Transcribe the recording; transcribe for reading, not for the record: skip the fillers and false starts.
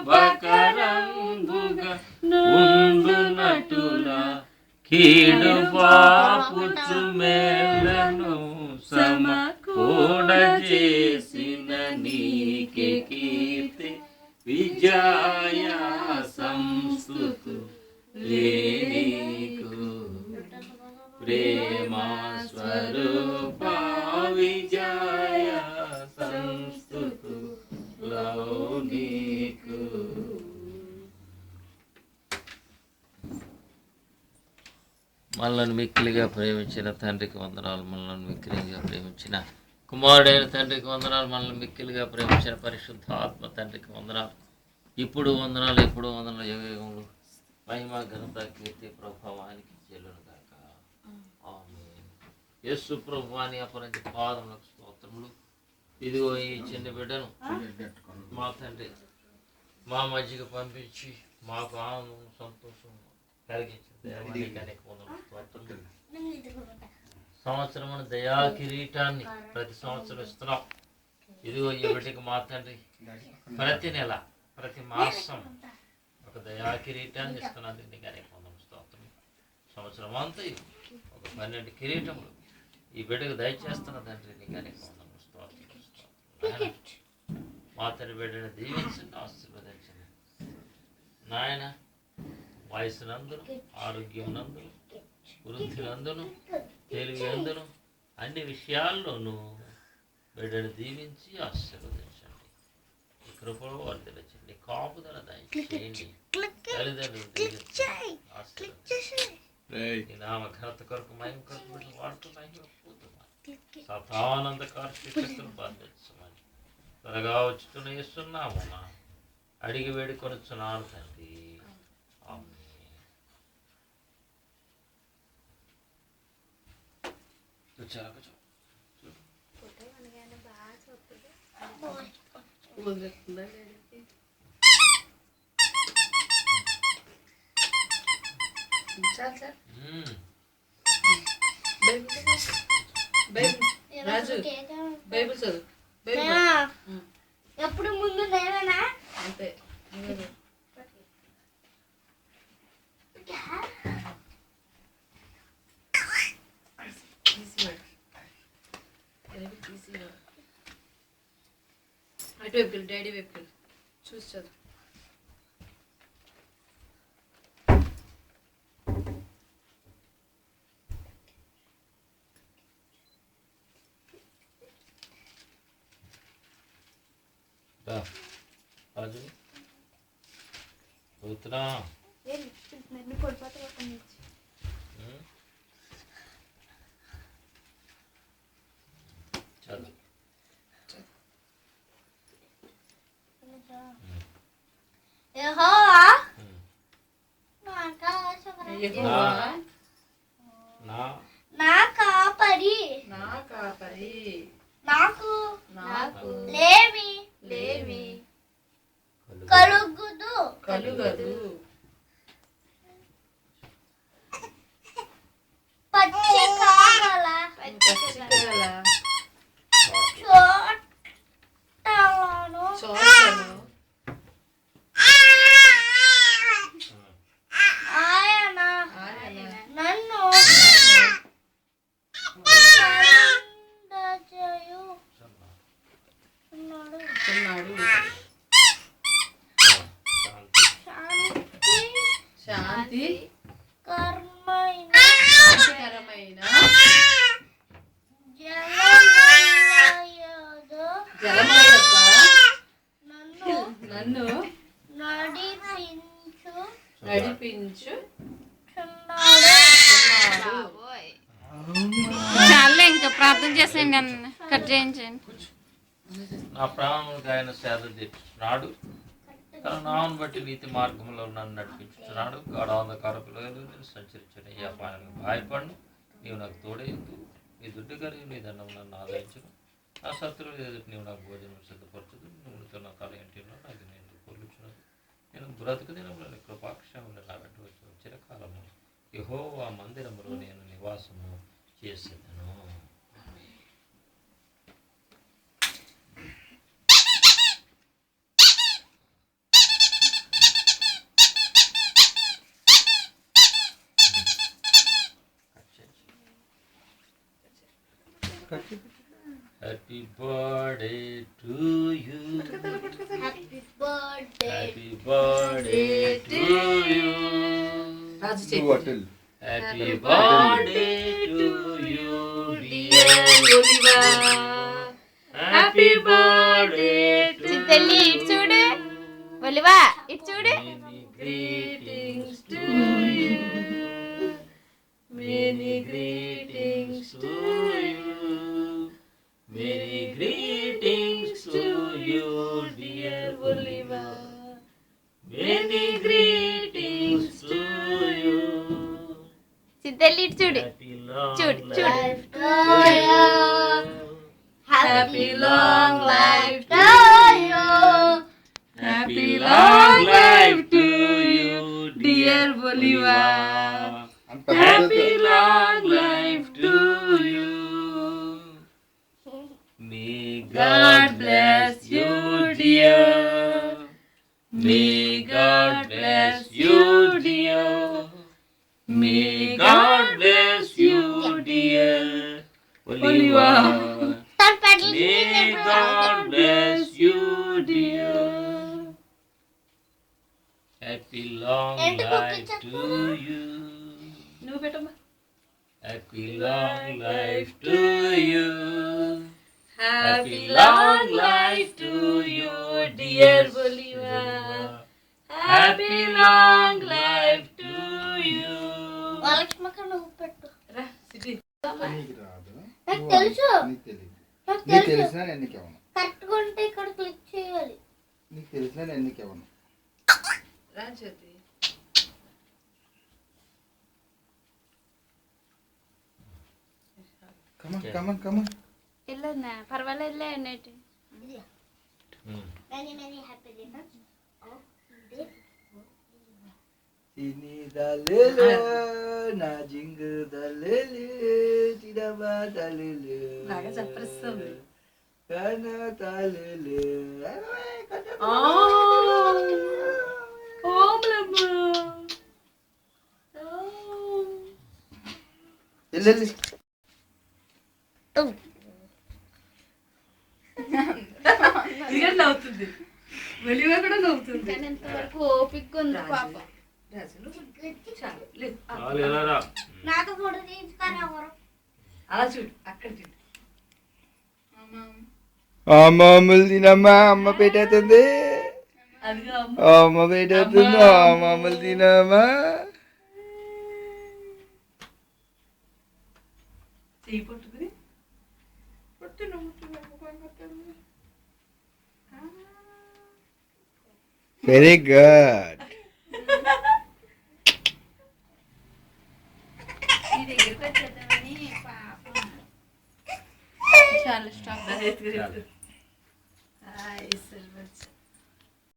శుభకరంబుగా ఉండునటులా కీడు పాపుచు మేలను సమకూడ చేసిన నీకే కీర్తి విజయ సంస్తుతు నీకు ప్రేమా స్వరూప విజయ సంస్తుతు నీకు. మనల్ని మిక్కిలిగా ప్రేమించిన తండ్రికి వందనాలు. మనల్ని మిక్కిలిగా ప్రేమించిన కుమారుడైన తండ్రికి వందనాలు. మనల్ని మిక్కిలిగా ప్రేమించిన పరిశుద్ధాత్మ తండ్రికి వందనాలు. ఇప్పుడు వందనాలు, ఎప్పుడు వందనాలు, యుగయుగములు మహిమ ఘనత కీర్తి ప్రభావానికి చెల్లును గాక. ఆమేన్. యేసు ప్రభువాని అపరంజి పాదములకు స్తోత్రములు. ఇదిగో ఈ చిన్న బిడ్డను మా తండ్రి మా మధ్యకి పంపించి మాకు ఆనందం సంతోషం కలిగించింది. సంవత్సరం దయా కిరీటాన్ని ప్రతి సంవత్సరం ఇస్తున్నాం. ఇదిగో ఈ బిడ్డకి మా తండ్రి ప్రతి నెల ప్రతి మాసం ఒక దయా కిరీటాన్ని ఇస్తున్నది. నీకు అనేక వందనాలు స్తోత్రం. సంవత్సరం అంతా ఒక 12 కిరీటములు ఈ బిడ్డకు దయచేస్తున్న తండ్రి నీకు అనేక వందనాలు స్తోత్రం. మా తండ్రి బిడ్డను దీవించండి, ఆశీర్వదించండి నాయన. వయసునందును, ఆరోగ్యమునందును, వృద్ధినందును, తెలివి అందును అన్ని విషయాల్లోనూ బిడ్డను దీవించి ఆశీర్వదించండి. ఈ కృపలో వర్ధిల్లించండి. కాపుదల దయచేయండి. తల్లిదండ్రులు ఈ నామ ఘనత కొరకు మహిమ కొరకు బిడ్డలు వాడుతూ మహిమ పోతున్నారు. సతానంద కార్యక్రమం బంధించమని త్వరగా వచ్చుతున్న ఇస్తున్నామమ్మా అడిగి వేడుకొనుచున్నాను తండ్రి. రాజు బైబిల్ చదువు. ఎప్పుడు ముందు నేనేనా అంతే. అటువైపు డాడీ వైపు చూసి చదువు. రాజు పోతున్నా చదువు. యెహోవా నా కాపరి నాకు లేమి కలుగదు పచ్చి కాగల చోటలను ఆయన నన్ను శాంతికరమైన జలమయద నన్ను నడిపించు చాలా ఇంకా ప్రార్థన చేసేయండి అన్న కట్ చేయించండి. నా ప్రాణములకు ఆయన సేద తీర్చున్నాడు. తన నామను బట్టి నీతి మార్గంలో నన్ను నడిపించుతున్నాడు. గాఢాంధకారకులో నేను సంచరించిన ఈ అపాయాలకు భయపడను. నీవు నాకు తోడేందు. నీ దుడ్డు కలిగి నీ దండం నన్ను ఆదరించను. నా శత్రువులు ఎదుటి నీవు నాకు భోజనం సిద్ధపరచదు. నువ్వుతో నా తల ఇంటిలో నాకు నేను పొల్లుచున్నది. నేను బ్రతుకు దినములను కృపాక్షములు నా వెంట వచ్చి చిరకాలము యెహోవా మందిరములో నేను నివాసము చేసేదను. Happy birthday to you happy birthday happy birthday to you Raju నువ్వు చేతి అటెల్. Happy birthday to you happy birthday to చిత్తల్లి ఇటు చూడు ఒలివా ఇటు చూడు greetings to you. Many greetings to you. Many greetings to you, dear Oliver. Many greetings to you. చిత్తల్లి ఇటు చూడు Happy long చూడు చూడు life to you. Happy long life to you. Happy long life to you, dear Oliver. అంత Happy long life to you. May God bless you, dear. May God bless you, dear. May God bless you, dear Oliver. తన పెడలు May God bless you, dear. Happy long life to you. నువ్వు పెట్టమ్మా. Happy long life to you. Happy long life to you, dear Oliver. Happy long life to you. వరలక్ష్మక్క నువ్వు పెట్టు. రా సిద్ధి. నీకు రాదు. నాకు తెలుసు. నీకు తెలియదు. నాకు నీకు తెలుసు. తెలిసినా నేను నీకు ఇవ్వను. కరెక్ట్గా ఉంటే ఇక్కడ క్లిక్ చేయాలి. నీకు తెలిసినా నేను నీకు ఇవ్వను. రా జ్యోతి. కమన్ వెళ్ళన్నా పర్వాలేదులే అన్నట్టు Many many happy returns of day. ini dalele na jingle dalele tidak badalele బాగా చెప్పరిస్తుంది. kana dalele ఓంలమ్మ. ఎల్లెల్లి ఇది కూడా నవ్వుతుంది. వెలిగా కూడా నవ్వుతుంది. కానీ ఇంతవరకు ఓపిక ఉంది పాప రాజు నువ్వు చాలు లేదు. నాకు ఫోటో తీయించుకొని ఎవరు అలా చూడు అక్కడ చూడు. మామూలు తినమ్మా అమ్మ పెట్టేస్తుంది అదిగో అమ్మ. అమ్మ పెట్టేస్తుంది మామూలు తినమ్మా చెయ్యి పట్టుకుని వెరీ గుడ్ నీ దగ్గరికి వచ్చేద్దామని పాప చాలా స్టాప్ హాయ్ సిల్వర్